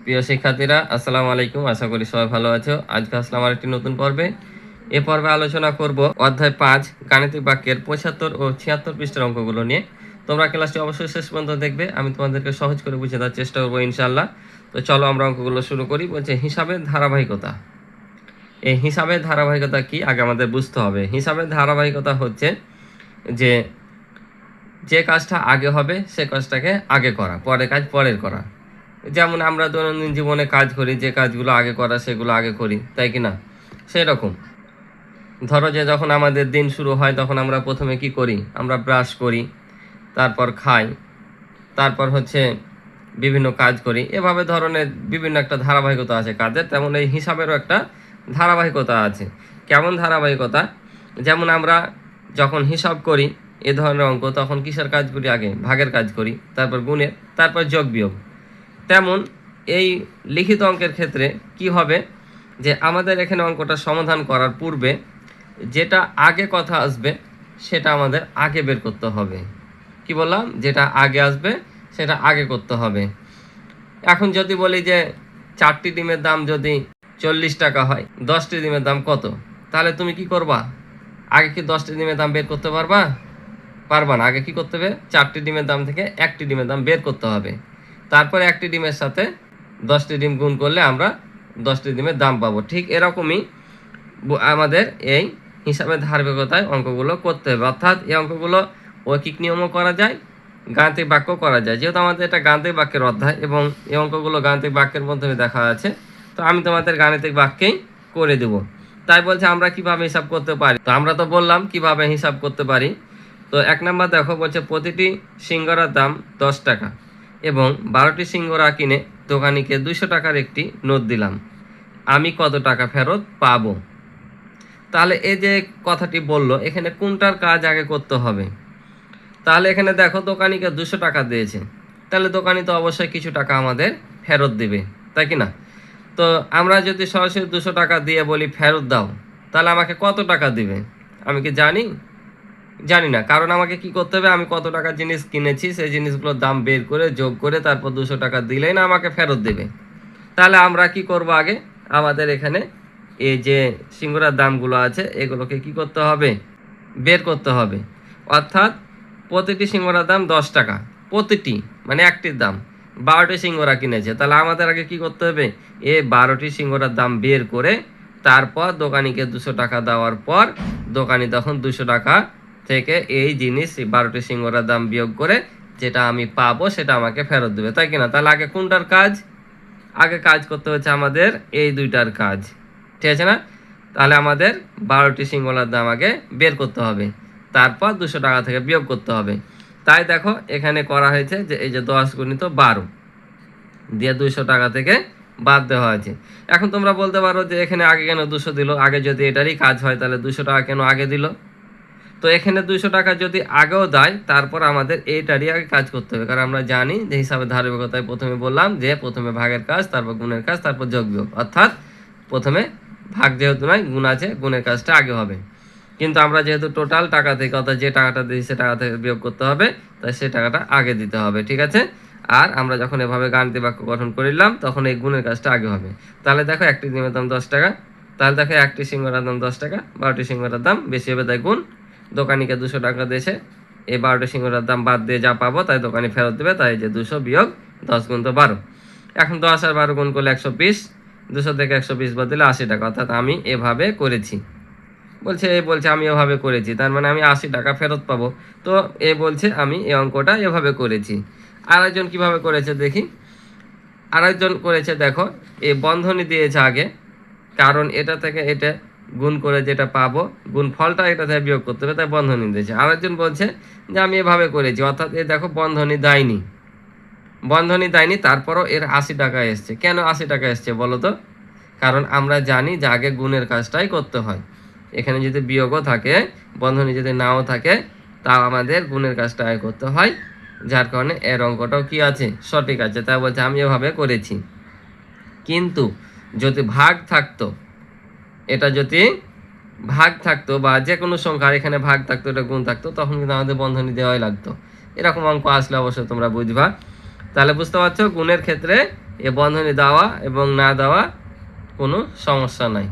প্রিয় শিক্ষার্থীরা, আসসালামু আলাইকুম। আশা করি সবাই ভালো আছো। আজকে আসলাম আর একটি নতুন পর্বে। এ পর্বে আলোচনা করব অধ্যায় 5 গাণিতিক বাক্যের 75 ও 76 পৃষ্ঠার অঙ্কগুলো নিয়ে। তোমরা ক্লাসটি অবশ্যই শেষ পর্যন্ত দেখবে। আমি তোমাদেরকে সহজ করে বুঝিয়ে দেওয়ার চেষ্টা করবো ইনশাআল্লাহ। তো চলো আমরা অঙ্কগুলো শুরু করি। বলছে হিসাবের ধারাবাহিকতা। এই হিসাবের ধারাবাহিকতা কি আগে আমাদের বুঝতে হবে। হিসাবের ধারাবাহিকতা হচ্ছে যে কাজটা আগে হবে সে কাজটাকে আগে করা, পরের কাজ পরের করা। যেমন আমরা দৈনন্দিন জীবনে কাজ করি, যে কাজগুলো আগে করা সেগুলো আগে করি, তাই কি না? সেই রকম ধরো যে যখন আমাদের দিন শুরু হয় তখন আমরা প্রথমে কি করি? আমরা ব্রাশ করি, তারপর খাই, তারপর বিভিন্ন কাজ করি। এভাবে ধরনের বিভিন্ন একটা ধারাবাহিকতা আছে কাজের। তেমন এই হিসাবেরও একটা ধারাবাহিকতা আছে। কেমন ধারাবাহিকতা? যেমন আমরা যখন হিসাব করি এ ধরনের অঙ্ক, তখন কিসের কাজ করি? আগে ভাগের কাজ করি, তারপর গুণের, তারপর যোগ বিয়োগ। তেমন এই লিখিত অঙ্কের ক্ষেত্রে কি হবে যে আমাদের এখানে অঙ্কটা সমাধান করার পূর্বে যেটা আগে কথা আসবে সেটা আমাদের আগে বের করতে হবে। কি বললাম? যেটা আগে আসবে সেটা আগে করতে হবে। এখন যদি বলি যে 4টি ডিমের দাম যদি 40 টাকা হয়, 10টি ডিমের দাম কত? তাহলে তুমি কি করবা? আগে কি 10টি ডিমের দাম বের করতে পারবা? পারবা না। আগে কি করতে হবে? 4টি ডিমের দাম থেকে 1টি ডিমের দাম বের করতে হবে। তারপরে 1টি ডিমের সাথে 10টি ডিম গুণ করলে আমরা 10টি ডিমের দাম পাবো। ঠিক এরকমই আমাদের এই হিসাবের ধারাবাহিকতায় অঙ্কগুলো করতে হবে। অর্থাৎ এই অঙ্কগুলো ঐকিক নিয়মও করা যায়, গাণিতিক বাক্য করা যায়। যেহেতু আমাদের এটা গাণিতিক বাক্যের অধ্যায় এবং এই অঙ্কগুলো গাণিতিক বাক্যের মাধ্যমে দেখা আছে, তো আমি তোমাদের গাণিতিক বাক্যেই করে দেব। তাই বলছে আমরা কিভাবে হিসাব করতে পারি। তো আমরা তো বললাম কিভাবে হিসাব করতে পারি। তো 1 নাম্বার দেখো, বলছে প্রতিটি সিঙ্গারার দাম 10 টাকা এবং 12টি সিঙ্গারা কিনে দোকানিকে 200 টাকার একটি নোট দিলাম, আমি কত টাকা ফেরত পাবো? তাহলে এই যে কথাটি বললো, এখানে কোনটার কাজ আগে করতে হবে? তাহলে এখানে দেখো দোকানিকে 200 টাকা দিয়েছে, তাহলে দোকানি তো অবশ্যই কিছু টাকা আমাদের ফেরত দেবে, তাই কি না? তো আমরা যদি সরাসরি 200 টাকা দিয়ে বলি ফেরত দাও, তাহলে আমাকে কত টাকা দিবে? আমি কি জানি? জানি না। কারণ আমাকে কি করতে হবে? আমি কত টাকার জিনিস কিনেছি সেই জিনিসগুলোর দাম বের করে যোগ করে তারপর 200 টাকা দিলেই না আমাকে ফেরত দেবে। তাহলে আমরা কি করব? আগে আমাদের এখানে এই যে সিঙ্গারার দামগুলো আছে এগুলোকে কি করতে হবে? বের করতে হবে। অর্থাৎ প্রতিটি সিঙ্গারার দাম 10 টাকা, প্রতিটি মানে একটির দাম। 12টি সিঙ্গারা কিনেছে, তাহলে আমাদের আগে কি করতে হবে? এই 12টি সিঙ্গারার দাম বের করে তারপর দোকানিকে 200 টাকা দেওয়ার পর দোকানি তখন 200 টাকা থেকে এই জিনিস 12টি সিঙ্গারার দাম বিয়োগ করে যেটা আমি পাবো সেটা আমাকে ফেরত দেবে, তাই কিনা? তাহলে আগে কোনটার কাজ? আগে কাজ করতে হচ্ছে আমাদের এই দুইটার কাজ, ঠিক আছে না? তাহলে আমাদের 12টি সিঙ্গারার দাম আগে বের করতে হবে, তারপর 200 টাকা থেকে বিয়োগ করতে হবে। তাই দেখো এখানে করা হয়েছে যে এই যে 10 গুণিত 12 দিয়ে 200 টাকা থেকে বাদ দেওয়া হয়েছে। এখন তোমরা বলতে পারো যে এখানে আগে কেন 200 দিল? আগে যদি এটারই কাজ হয় তাহলে 200 টাকা কেন আগে দিল? তো এখানে 200 টাকা যদি আগেও দেয় তারপর আমাদের এইটারই আগে কাজ করতে হবে। কারণ আমরা জানি যে হিসাবের ধারাবাহিকতায় প্রথমে বললাম যে প্রথমে ভাগের কাজ, তারপর গুণের কাজ, তারপর যোগ বিয়োগ। অর্থাৎ প্রথমে ভাগ যেহেতু নয় গুণ আছে, গুণের কাজটা আগে হবে। কিন্তু আমরা যেহেতু টোটাল টাকা থেকে, অর্থাৎ যে টাকাটা দিই সে টাকা থেকে বিয়োগ করতে হবে, তাই সে টাকাটা আগে দিতে হবে, ঠিক আছে? আর আমরা যখন এভাবে গাণিতিক বাক্য গঠন করিলাম তখন এই গুণের কাজটা আগে হবে। তাহলে দেখো একটি ডিমের দাম 10 টাকা, তাহলে দেখো একটি সিঙ্গারার দাম 10 টাকা, 12টি সিঙ্গারার দাম বেশি হবে তাই গুণ। দোকানিকে 200 টাকা দিয়েছে, এই 12টি সিঙ্গারার দাম বাদ দিয়ে যা পাবো তাই দোকানি ফেরত দেবে, তাই যে 200 বিয়োগ 10 গুণ তো 12। এখন 10 আর 12 গুণ করলে 120, 200 থেকে 120 বাদ দিলে 80 টাকা। অর্থাৎ আমি এভাবে করেছি। বলছে আমি এভাবে করেছি, তার মানে আমি 80 টাকা ফেরত পাবো। তো বলছে আমি এই অঙ্কটা এভাবে করেছি। আরেকজন কিভাবে করেছে দেখি। আরেকজন করেছে, দেখো এই বন্ধনী দিয়েছে আগে, কারণ এটা থেকে এটা গুণ করে যেটা পাবো গুণ ফলটা এটা থেকে বিয়োগ করতে হবে, তাই বন্ধনী দিয়েছে। আরেকজন বলছে যে আমি এভাবে করেছি, অর্থাৎ দেখো বন্ধনী দেয়নি, তারপরও এর 80 টাকা এসছে। কেন 80 টাকা এসছে বলো তো? কারণ আমরা জানি যে আগে গুণের কাজটাই করতে হয়। এখানে যদি বিয়োগও থাকে, বন্ধনী যদি নাও থাকে, তাও আমাদের গুণের কাজটা আগে করতে হয়, যার কারণে এর অঙ্কটাও কি আছে? সঠিক আছে। তাই বলছে আমি এভাবে করেছি। কিন্তু যদি ভাগ থাকতো, এটা যদি ভাগ থাকতো বা যে কোনো সংখ্যার এখানে ভাগ থাকতো, এটা গুণ থাকতো, তখন কিন্তু আমাদের বন্ধনী দেওয়াই লাগতো। এরকম অঙ্ক আসলে অবশ্যই তোমরা বুঝবা। তাহলে বুঝতে পারছো গুণের ক্ষেত্রে এ বন্ধনী দেওয়া এবং না দেওয়া কোনো সমস্যা নাই।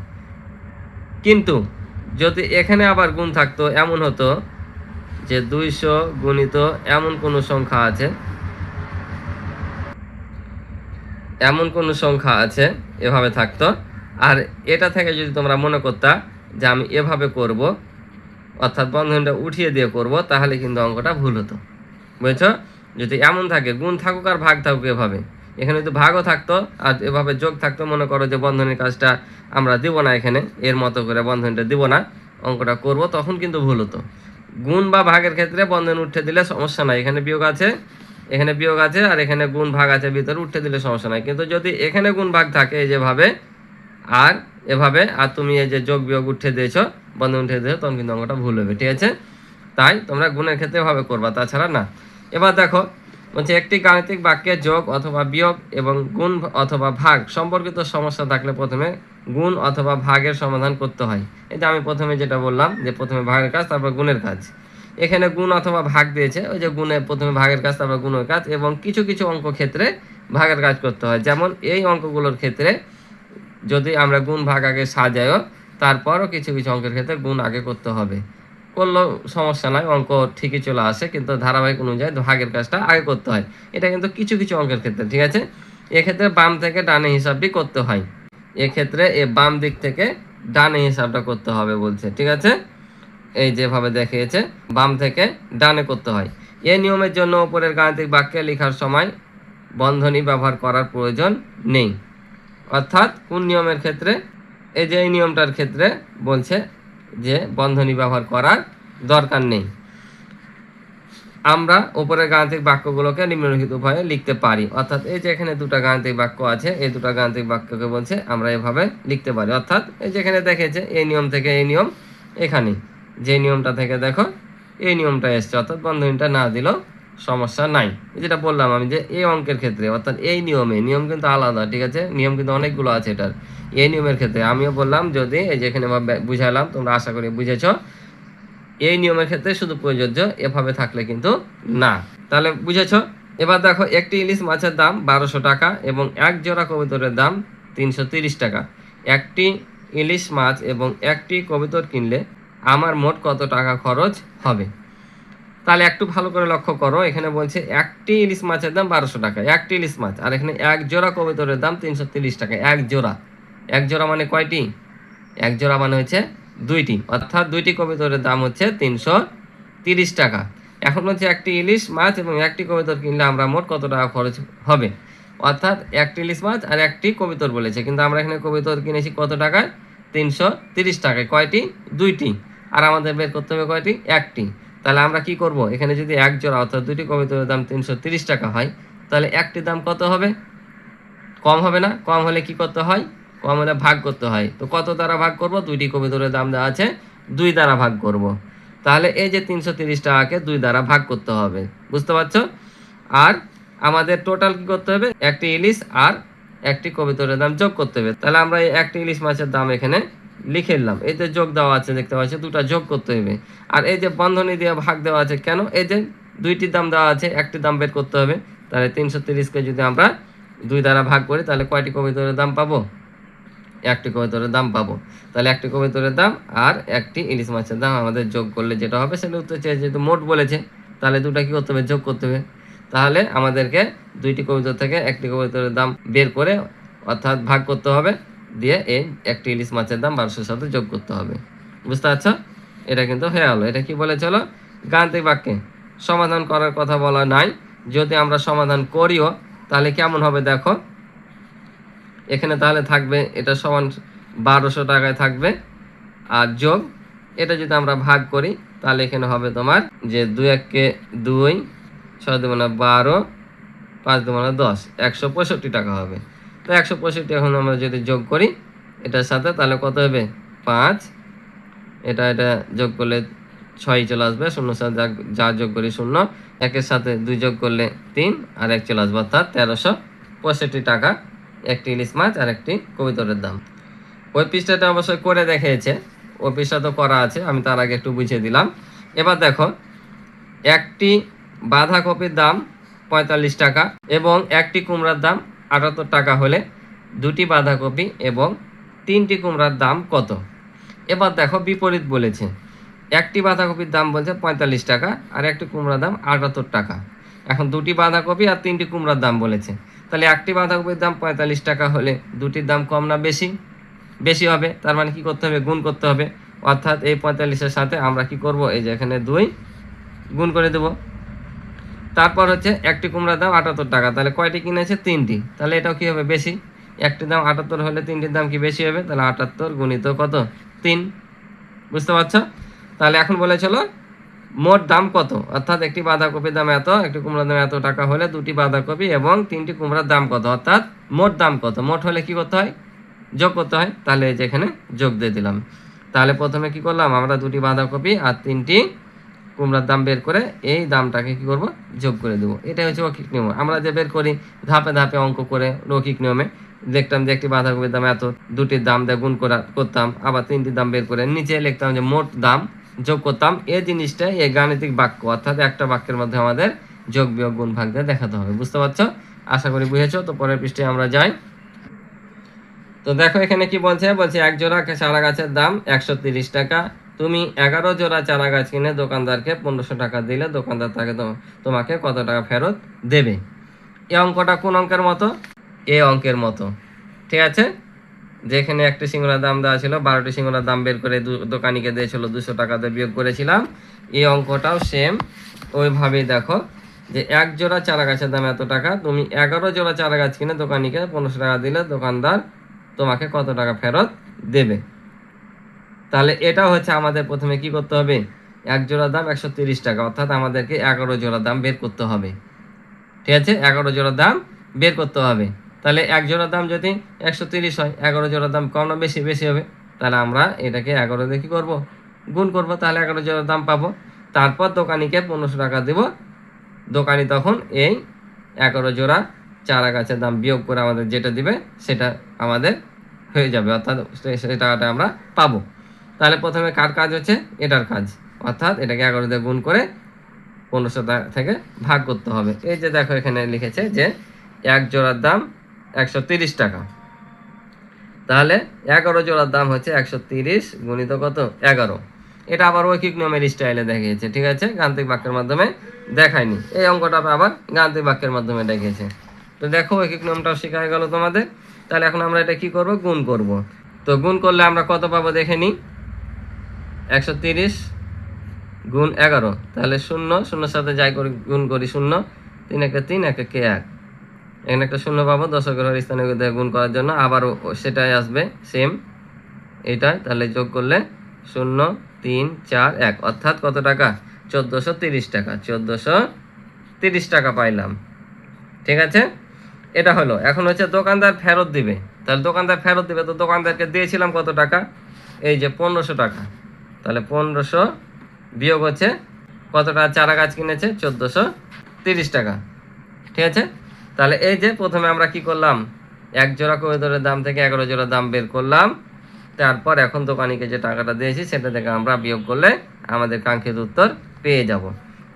কিন্তু যদি এখানে আবার গুণ থাকতো, এমন হতো যে 200 গুণিত এমন কোনো সংখ্যা আছে, এভাবে থাকতো, আর এটা থেকে যদি তোমরা মনে করতা যে আমি এভাবে করব, অর্থাৎ বন্ধনীটা উঠিয়ে দিয়ে করব, তাহলে কিন্তু অঙ্কটা ভুল হতো। বুঝেছো? যদি এমন থাকে, গুণ থাকুক আর ভাগ থাকুক, এভাবে এখানে যদি ভাগও থাকতো আর এভাবে যোগ থাকতো, মনে করো যে বন্ধনীর কাজটা আমরা দিব না, এখানে এর মতো করে বন্ধনীটা দিব না, অঙ্কটা করব, তখন কিন্তু ভুল হতো। গুণ বা ভাগের ক্ষেত্রে বন্ধনী উঠে দিলে সমস্যা নাই, এখানে বিয়োগ আছে, এখানে বিয়োগ আছে, আর এখানে গুণ ভাগ আছে ভিতরে, উঠে দিলে সমস্যা নাই। কিন্তু যদি এখানে গুণ ভাগ থাকে এই যেভাবে আর এভাবে, আর তুমি এই যে যোগ বিয়োগ উঠে দিয়েছো, বন্ধনী উঠে দিয়েছো, তখন কিন্তু অঙ্কটা ভুল হবে। ঠিক আছে? তাই তোমরা গুণের ক্ষেত্রে এভাবে করবা, তাছাড়া না। এবার দেখো বলছে একটি গাণিতিক বাক্যে যোগ অথবা বিয়োগ এবং গুণ অথবা ভাগ সম্পর্কিত সমস্যা থাকলে প্রথমে গুণ অথবা ভাগের সমাধান করতে হয়। এটা আমি প্রথমে যেটা বললাম যে প্রথমে ভাগের কাজ তারপর গুণের কাজ। এখানে গুণ অথবা ভাগ দিয়েছে, ওই যে গুণে প্রথমে ভাগের কাজ তারপর গুণের কাজ, এবং কিছু কিছু অঙ্ক ক্ষেত্রে ভাগের কাজ করতে হয়। যেমন এই অঙ্কগুলোর ক্ষেত্রে যদি আমরা গুণ ভাগ আগে সাজাইও, তারপরও কিছু কিছু অঙ্কের ক্ষেত্রে গুণ আগে করতে হবে। করলেও সমস্যা নাই, অঙ্ক ঠিকই চলে আসে, কিন্তু ধারাবাহিক অনুযায়ী ভাগের কাজটা আগে করতে হয়। এটা কিন্তু কিছু কিছু অঙ্কের ক্ষেত্রে। ঠিক আছে? এক্ষেত্রে বাম থেকে ডানে হিসাবটি করতে হয়, এক্ষেত্রে এ বাম দিক থেকে ডানে হিসাবটা করতে হবে বলছে। ঠিক আছে? এই যেভাবে দেখিয়েছে, বাম থেকে ডানে করতে হয়। এই নিয়মের জন্য উপরের গাণিতিক বাক্যে লেখার সময় বন্ধনী ব্যবহার করার প্রয়োজন নেই। অর্থাৎ কোন নিয়মের ক্ষেত্রে? এই যে এই নিয়মটার ক্ষেত্রে বলছে যে বন্ধনী ব্যবহার করার দরকার নেই। আমরা উপরের গাণিতিক বাক্যগুলোকে নিম্নলিখিত উপায়ে লিখতে পারি। অর্থাৎ এই যে এখানে দুটো গাণিতিক বাক্য আছে, এই দুটো গাণিতিক বাক্যকে বলছে আমরা এভাবে লিখতে পারি। অর্থাৎ এই যেখানে দেখেছে এই নিয়ম থেকে এই নিয়ম, এখানে যে নিয়মটা থেকে দেখো এই নিয়মটা এসছে, অর্থাৎ বন্ধনীটা না দিলেও সমস্যা নাই। যেটা বললাম আমি যে এই অঙ্কের ক্ষেত্রে, অর্থাৎ এই নিয়ম কিন্তু আলাদা। ঠিক আছে? নিয়ম কিন্তু অনেকগুলো আছে এটার। এই নিয়মের ক্ষেত্রে আমিও বললাম, যদি এই যেখানে বুঝালাম, তোমরা আশা করি বুঝেছ, এই নিয়মের ক্ষেত্রে শুধু প্রযোজ্য, এভাবে থাকলে কিন্তু না। তাহলে বুঝেছ? এবার দেখো, একটি ইলিশ মাছের দাম 1200 টাকা এবং এক জোড়া কবুতরের দাম 330 টাকা। একটি ইলিশ মাছ এবং একটি কবুতর কিনলে আমার মোট কত টাকা খরচ হবে? তাহলে একটু ভালো করে লক্ষ্য করো, এখানে বলছে একটি ইলিশ মাছের দাম 1200 টাকা, একটি ইলিশ মাছ, আর এখানে এক জোড়া কবুতরের দাম 330 টাকা। এক জোড়া, এক জোড়া মানে কয়টি? এক জোড়া মানে হচ্ছে দুইটি, অর্থাৎ দুইটি কবুতরের দাম হচ্ছে 330 টাকা। এখন হচ্ছে একটি ইলিশ মাছ এবং একটি কবুতর কিনলে আমরা মোট কত টাকা খরচ হবে? অর্থাৎ একটি ইলিশ মাছ আর একটি কবুতর বলেছে, কিন্তু আমরা এখানে কবুতর কিনেছি কত টাকায়? 330 টাকায়। কয়টি? দুইটি। আর আমাদের বের করতে হবে কয়টি? একটি। তাহলে আমরা কি করব? এখানে যদি এক জোড়া অর্থাৎ দুইটি কবুতরের দাম 330 টাকা হয়, তাহলে একটি দাম কত হবে? কম হবে না? কম হলে কি করতে হয়? কম হলে ভাগ করতে হয়। তো কত দ্বারা ভাগ করব? দুইটি কবুতরের দাম দেওয়া আছে, 2 দ্বারা ভাগ করব। তাহলে এই যে 330 টাকাকে 2 দ্বারা ভাগ করতে হবে। বুঝতে পারছো? আর আমাদের টোটাল কি করতে হবে? একটি ইলিশ আর একটি কবুতরের দাম যোগ করতে হবে। তাহলে আমরা এই একটি ইলিশ মাছের দাম এখানে লিখে নিলাম। এই যে যোগ দেওয়া আছে, দেখতে পাচ্ছি, দুটো যোগ করতে হবে। আর এই যে বন্ধনী দিয়ে ভাগ দেওয়া আছে, কেন? এই যে দুইটি দাম দেওয়া আছে, একটি দাম বের করতে হবে। তাহলে 330কে যদি আমরা 2 দ্বারা ভাগ করি, তাহলে কয়টি কবুতরের দাম পাবো? একটি কবুতরের দাম পাবো। তাহলে একটি কবুতরের দাম আর একটি ইলিশ মাছের দাম আমাদের যোগ করলে যেটা হবে সেটা উত্তর চেয়ে, যেহেতু মোট বলেছে, তাহলে দুটা কি করতে হবে? যোগ করতে হবে। তাহলে আমাদেরকে দুইটি কবুতর থেকে একটি কবুতরের দাম বের করে, অর্থাৎ ভাগ করতে হবে, দিয়ে এই একটি ইলিশ মাছের দাম 1200-র সাথে যোগ করতে হবে। বুঝতে পারছো? এটা কিন্তু হয়ে গেলো। এটা কি বলে? চলো, গাণিতিক বাক্যে সমাধান করার কথা বলা নাই, যদি আমরা সমাধান করিও তাহলে কেমন হবে দেখো। এখানে তাহলে থাকবে এটা সমান 1200 টাকায় থাকবে, আর যোগ এটা যদি আমরা ভাগ করি তাহলে এখানে হবে তোমার যে 2 1 2, 6 2 12, 5 2 10, 165 টাকা হবে। তো 165 এখন আমরা যদি যোগ করি এটার সাথে, তাহলে কত হবে? 5, এটা যোগ করলে 6 চলে আসবে, 0 সাথে যা যোগ করি 0, 1-এর সাথে 2 যোগ করলে 3, আর 1 চলে আসবে, অর্থাৎ 1365 টাকা একটি ইলিশ মাছ আর একটি কবুতরের দাম। ওই পৃষ্ঠাটা অবশ্যই করে দেখিয়েছে, ওই পৃষ্ঠা তো করা আছে, আমি তার আগে একটু বুঝিয়ে দিলাম। এবার দেখো, একটি বাঁধাকপির দাম 45 টাকা এবং একটি কুমড়ার দাম 78 টাকা হলে দুটি বাঁধাকপি এবং 3টি কুমড়ার দাম কত? এবার দেখো বিপরীত বলেছে, একটি বাঁধাকপির দাম বলছে 45 টাকা আর একটি কুমড়ার দাম 78 টাকা। এখন দুটি বাঁধাকপি আর 3টি কুমড়ার দাম বলেছে, তাহলে একটি বাঁধাকপির দাম 45 টাকা হলে দুটির দাম কম না বেশি? বেশি হবে। তার মানে কি করতে হবে? গুণ করতে হবে। অর্থাৎ এই 45-এর সাথে আমরা কি করব, এই যে এখানে 2 গুণ করে দেব। তারপর হচ্ছে একটি কুমড়ার দাম 78 টাকা, তাহলে কয়টি কিনেছে? 3টি, তাহলে এটাও কি হবে? বেশি। একটির দাম 78 হলে 3টির দাম কি বেশি হবে? তাহলে 78 গুণিত কত? 3। বুঝতে পারছো? তাহলে এখন বলে চলো মোট দাম কত, অর্থাৎ একটি বাঁধাকপির দাম এত, একটি কুমড়ার দাম এত টাকা হলে দুটি বাঁধাকপি এবং 3টি কুমড়ার দাম কত, অর্থাৎ মোট দাম কত। মোট হলে কি করতে হয়? যোগ করতে হয়। তাহলে এই যে এখানে যোগ দিয়ে দিলাম। তাহলে প্রথমে কি করলাম, আমরা দুটি বাঁধাকপি আর 3টি কুমড়ার দাম বের করে এই দামটাকে কি করব? যোগ করে দেবো। এটাই হচ্ছে রৈখিক নিয়ম। আমরা যে বের করি ধাপে ধাপে অঙ্ক করে রৈখিক নিয়মে, দেখতাম যে একটি বাঁধাকপির দাম এত, দুটির দাম দিয়ে গুণ করতাম, আবার 3টির দাম বের করে নিচে লিখতাম যে মোট দাম, যোগ করতাম। এই জিনিসটা এই গাণিতিক বাক্য, অর্থাৎ একটা বাক্যের মধ্যে আমাদের যোগ বিয়োগ গুণ ভাগ দিয়ে দেখাতে হবে। বুঝতে পারছো? আশা করি বুঝেছো। তো পরের পৃষ্ঠায় আমরা যাই। তো দেখো এখানে কি বলছে, এক জোড়া চারা গাছের দাম 130 টাকা। তুমি 11 জোড়া চারা গাছ কিনে দোকানদারকে 1500 টাকা দিলে দোকানদার তোমাকে কত টাকা ফেরত দেবে? এই অঙ্কটা কোন অঙ্কের মতো? এই অঙ্কের মতো। ঠিক আছে, যেখানে একটি সিঙ্গারার দাম দেওয়া ছিল, 12টি সিঙ্গারার দাম বের করে দোকানিকে দিয়েছিল 200 টাকাতে বিয়োগ করেছিলাম। এই অঙ্কটাও সেম ওইভাবেই দেখো, যে এক জোড়া চারা গাছের দাম এত টাকা, তুমি 11 জোড়া চারা গাছ কিনে দোকানিকে 1500 টাকা দিলে দোকানদার তোমাকে কত টাকা ফেরত দেবে? তাহলে এটা হচ্ছে আমাদের প্রথমে কি করতে হবে, এক জোড়া দাম 130 টাকা, অর্থাৎ আমাদেরকে 11 জোড়া দাম বের করতে হবে। ঠিক আছে, 11 জোড়া দাম বের করতে হবে। তাহলে এক জোড়া দাম যদি 130 হয়, 11 জোড়া দাম কম না বেশি? বেশি হবে। তাহলে আমরা এটাকে 11 দিয়ে কি করবো? গুণ করব। তাহলে 11 জোড়া দাম পাবো। তারপর দোকানিকে 1500 টাকা দেব। দোকানি তখন এই 11 জোড়া চারা গাছের দাম বিয়োগ করে আমাদের যেটা দিবে সেটা আমাদের হয়ে যাবে, অর্থাৎ সেই টাকাটা আমরা পাবো। তাহলে প্রথমে কার কাজ হচ্ছে? এটার কাজ, অর্থাৎ এটাকে 11 দিয়ে গুণ করে 1500 থেকে ভাগ করতে হবে। এই যে দেখো এখানে লিখেছে যে এক জোড়ার দাম 130 টাকা, তাহলে 11 জোড়ার দাম হচ্ছে 130 গুণিত কত? 11। এটা আবার রৈখিক নিয়মের স্টাইলে দেখিয়েছে। ঠিক আছে, গাণিতিক বাক্যের মাধ্যমে দেখায়নি। এই অঙ্কটা আবার গাণিতিক বাক্যের মাধ্যমে দেখিয়েছে। তো দেখো রৈখিক নিয়মটাও শেখা হয়ে গেল তোমাদের। তাহলে এখন আমরা এটা কি করব? গুণ করব। তো গুণ করলে আমরা কত পাবো দেখে নিই। 130 গুণ 11, তাহলে 0 0 সাথে যাই করি গুণ করি 0, 3 একে 3, 1 একে 1, এখানে একটা 0 পাবো দশকের স্থানে গুণ করার জন্য। আবারও সেটাই আসবে সেম এইটাই। তাহলে যোগ করলে 0 3 4 1, অর্থাৎ কত টাকা? 1430 টাকা। 1430 টাকা পাইলাম। ঠিক আছে, এটা হলো। এখন হচ্ছে দোকানদার ফেরত দিবে। তাহলে দোকানদার ফেরত দিবে, তো দোকানদারকে দিয়েছিলাম কত টাকা? এই যে 1500 টাকা। তাহলে 1500 বিয়োগ হচ্ছে কত টাকা চারা গাছ কিনেছে? 1430 টাকা। ঠিক আছে, তাহলে এই যে প্রথমে আমরা কি করলাম, এক জোড়া কবুতরের দাম থেকে 11 জোড়া দাম বের করলাম। তারপর এখন দোকানিকে যে টাকাটা দিয়েছি সেটা থেকে আমরা বিয়োগ করলে আমাদের কাঙ্ক্ষিত উত্তর পেয়ে যাব।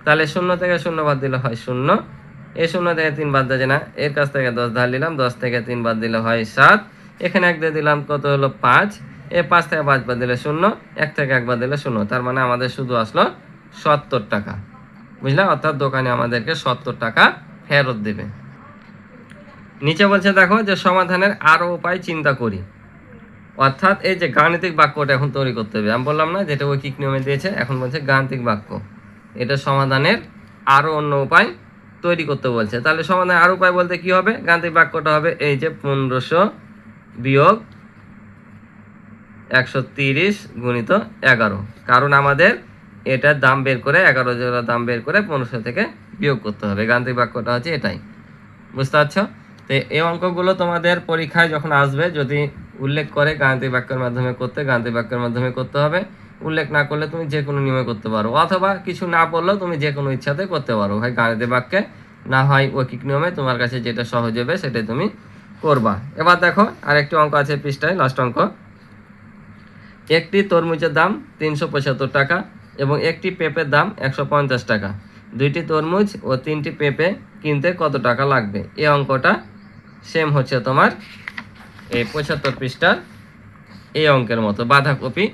তাহলে 0 থেকে 0 বাদ দিলে হয় 0, এই 0 থেকে 3 বাদ দেয় না, এর কাছ থেকে 10 ধার নিলাম, 10 থেকে 3 বাদ দিলে হয় 7, এখানে 1 দিয়ে দিলাম, কত হলো 5, এই 5 থেকে 5 বাদ দিলে 0, 1 থেকে 1 বাদ দিলে 0, তার মানে আমাদের শুধু আসলো 70 টাকা। বুঝলাম, অর্থাৎ দোকানে আমাদেরকে 70 টাকা ফেরত দেবে। নিচে বলছে দেখো যে সমাধানের আরো উপায় চিন্তা করি, অর্থাৎ এই যে গাণিতিক বাক্যটা এখন তৈরি করতে হবে। আমি বললাম না যেটা রৈখিক নিয়মে দিয়েছে, এখন বলছে গাণিতিক বাক্য, এটা সমাধানের আরো অন্য উপায় তৈরি করতে বলছে। তাহলে সমাধানের আরো উপায় বলতে কি হবে? গাণিতিক বাক্যটা হবে এই যে 1500 বিয়োগ 130 গুণিত 11, কারণ আমাদের এটার দাম বের করে 11 জোড়া দাম বের করে 1500 থেকে বিয়োগ করতে হবে। গাণিতিক বাক্যটা হচ্ছে এটাই। বুঝতে পারছো? তো এই অঙ্কগুলো তোমাদের পরীক্ষায় যখন আসবে, যদি উল্লেখ করে গাণিতিক বাক্যের মাধ্যমে করতে, গাণিতিক বাক্যের মাধ্যমে করতে হবে। উল্লেখ না করলে তুমি যে কোনো নিয়মে করতে পারো, অথবা কিছু না বললেও তুমি যে কোনো ইচ্ছাতে করতে পারো, হয় গাণিতিক বাক্যে না হয় রৈখিক নিয়মে, তোমার কাছে যেটা সহজ হবে সেটাই তুমি করবা। এবার দেখো আরেকটি অঙ্ক আছে পৃষ্ঠায়, লাস্ট অঙ্ক। একটি তরমুজের দাম 375 টাকা এবং একটি পেঁপের দাম 150 টাকা। দুইটি তরমুজ ও 3টি পেঁপে কিনতে কত টাকা লাগবে? এই অঙ্কটা সেম হচ্ছে তোমার এই 75 পৃষ্ঠার এই অঙ্কের মতো, বাঁধাকপি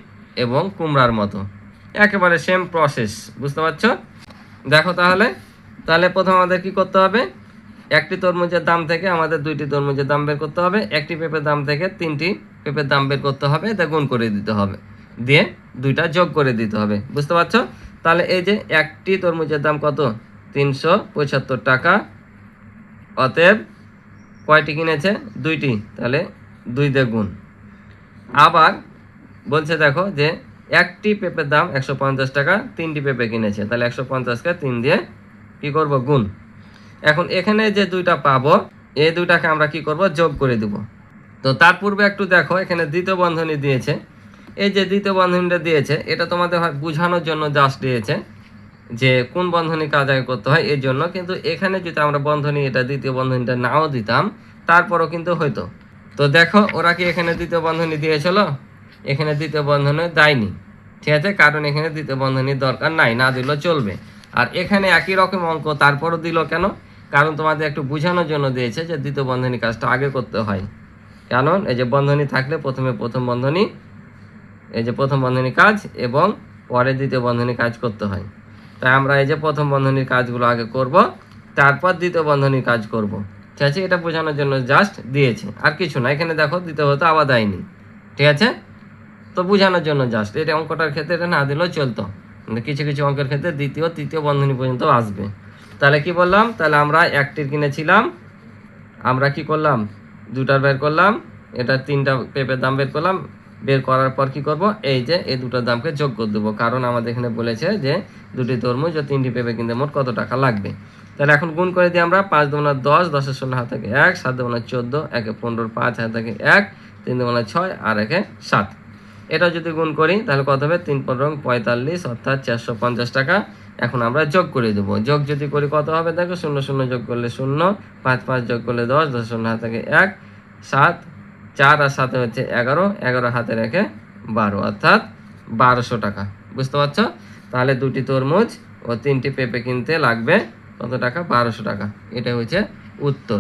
এবং কুমড়ার মতো একেবারে সেম প্রসেস। বুঝতে পারছো? দেখো তাহলে তাহলে প্রথম আমাদের কি করতে হবে, একটি তরমুজের দাম থেকে আমাদের দুইটি তরমুজের দাম বের করতে হবে, একটি পেঁপের দাম থেকে তিনটি পেঁপের দাম বের করতে হবে, এটা গুণ করে দিতে হবে, দিয়ে দুইটা যোগ করে দিতে হবে। বুঝতে পারছো? তাহলে এই যে একটি তরমুজের দাম কত, 375 টাকা, অতএব কয়টি কিনেছে, দুইটি, তাহলে 2 দিয়ে গুণ। আবার বলছে দেখো যে একটি পেঁপের দাম 150 টাকা, 3টি পেঁপে কিনেছে, তাহলে 150কে 3 দিয়ে কি করব, গুণ। এখন এখানে যে দুইটা পাবো, এই দুইটাকে আমরা কি করব, যোগ করে দিব। তো তার পূর্বে একটু দেখো এখানে দ্বিতীয় বন্ধনী দিয়েছে, এই যে দ্বিতীয় বন্ধনীটা দিয়েছে এটা তোমাদের বোঝানোর জন্য জাস্ট দিয়েছে যে কোন বন্ধনী কাজ আগে করতে হয় এই জন্য, কিন্তু এখানে যদি আমরা বন্ধনী এটা দ্বিতীয় বন্ধনীটা নাও দিতাম তারপরও কিন্তু হইতো। তো দেখো ওরা কি এখানে দ্বিতীয় বন্ধনী দিয়েছিল, এখানে দ্বিতীয় বন্ধনী দেয়নি, ঠিক আছে, কারণ এখানে দ্বিতীয় বন্ধনীর দরকার নাই, না দিলেও চলবে। আর এখানে একই রকম অঙ্ক তারপরও দিল কেন, কারণ তোমাদের একটু বোঝানোর জন্য দিয়েছে যে দ্বিতীয় বন্ধনী কাজটা আগে করতে হয়। কারণ এই যে বন্ধনী থাকলে প্রথমে প্রথম বন্ধনী, এই যে প্রথম বন্ধনী কাজ এবং পরে দ্বিতীয় বন্ধনী কাজ করতে হয়। তাই আমরা এই যে প্রথম বন্ধনীর কাজগুলো আগে করব, তারপর দ্বিতীয় বন্ধনীর কাজ করব, ঠিক আছে, এটা বোঝানোর জন্য জাস্ট দিয়েছে, আর কিছু না। এখানে দেখো দ্বিতীয় হতো আবার দেয়নি, ঠিক আছে, তো বোঝানোর জন্য জাস্ট। এটা অঙ্কটার ক্ষেত্রে এটা না দিলেও চলতো, কিন্তু কিছু কিছু অঙ্কের ক্ষেত্রে দ্বিতীয় তৃতীয় বন্ধনী পর্যন্ত আসবে। তাহলে কি বললাম, তাহলে আমরা একটির কিনেছিলাম, আমরা কি করলাম, দুটার বের করলাম, এটা 3টা পেঁপের দাম বের করলাম, বের করার পর কি করব, এই যে এই দুটোর দামকে যোগ করে দেবো, কারণ আমাদের এখানে বলেছে যে দুটি তরমুজ ও 3টি পেঁপে কিনতে মোট কত টাকা লাগবে। তাহলে এখন গুণ করে দিই আমরা, 5 দুগুণা 10, 10 শূন্য হাত থেকে 1, 7 দুগুণা 14, 1 15, 5 হাত থেকে 1, 3 দুগুণা 6 আর 1 7। এটা যদি গুণ করি তাহলে কত হবে, 3 15 45, অর্থাৎ 450 টাকা। এখন আমরা যোগ করে দেবো, যোগ যদি করি কত হবে দেখো, 0 0 যোগ করলে 0, 5 5 যোগ করলে 10, 10 শূন্য হাত থেকে 1, 7, 4 আর 7 হচ্ছে 11, 11 হাতে রেখে 12, অর্থাৎ 1200 টাকা। বুঝতে পারছো? তাহলে দুটি তরমুজ ও 3টি পেঁপে কিনতে লাগবে কত টাকা, 1200 টাকা। এটা হচ্ছে উত্তর।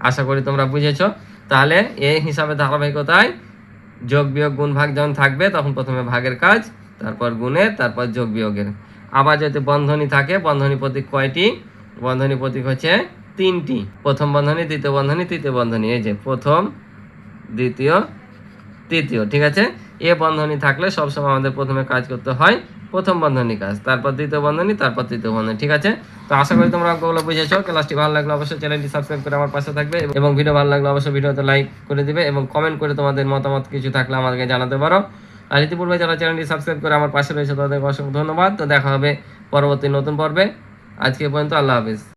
আশা করি তোমরা বুঝেছো। তাহলে এই হিসাবে ধারাবাহিকতায় যোগ বিয়োগ গুণ ভাগ যখন থাকবে তখন প্রথমে ভাগের কাজ, তারপর গুণের, তারপর যোগ বিয়োগের। আবার যদি বন্ধনী থাকে, বন্ধনী প্রতীক কয়টি, বন্ধনী প্রতীক হচ্ছে 3টি, প্রথম বন্ধনী, দ্বিতীয় বন্ধনী, তৃতীয় বন্ধনী। এই যে প্রথম, দ্বিতীয়, তৃতীয়, ঠিক আছে। এ বন্ধনী থাকলে সবসময় আমাদের প্রথমে কাজ করতে হয় প্রথম বন্ধনী কাজ, তারপর দ্বিতীয় বন্ধনী, তারপর তৃতীয় বন্ধনী, ঠিক আছে। তো আশা করি তোমরা অঙ্কগুলো বুঝেছো। ক্লাসটি ভালো লাগলে অবশ্যই চ্যানেলটি সাবস্ক্রাইব করে আমার পাশে থাকবে, এবং ভিডিও ভালো লাগলে অবশ্যই ভিডিওতে লাইক করে দিবে, এবং কমেন্ট করে তোমাদের মতামত কিছু থাকলে আমাদেরকে জানাতে পারো। আর ইতিপূর্বে যারা চ্যানেলটি সাবস্ক্রাইব করে আমার পাশে রয়েছে তাদেরকে অসংখ্য ধন্যবাদ। তো দেখা হবে পরবর্তী নতুন পর্বে। আজকে পর্যন্ত আল্লাহ হাফিজ।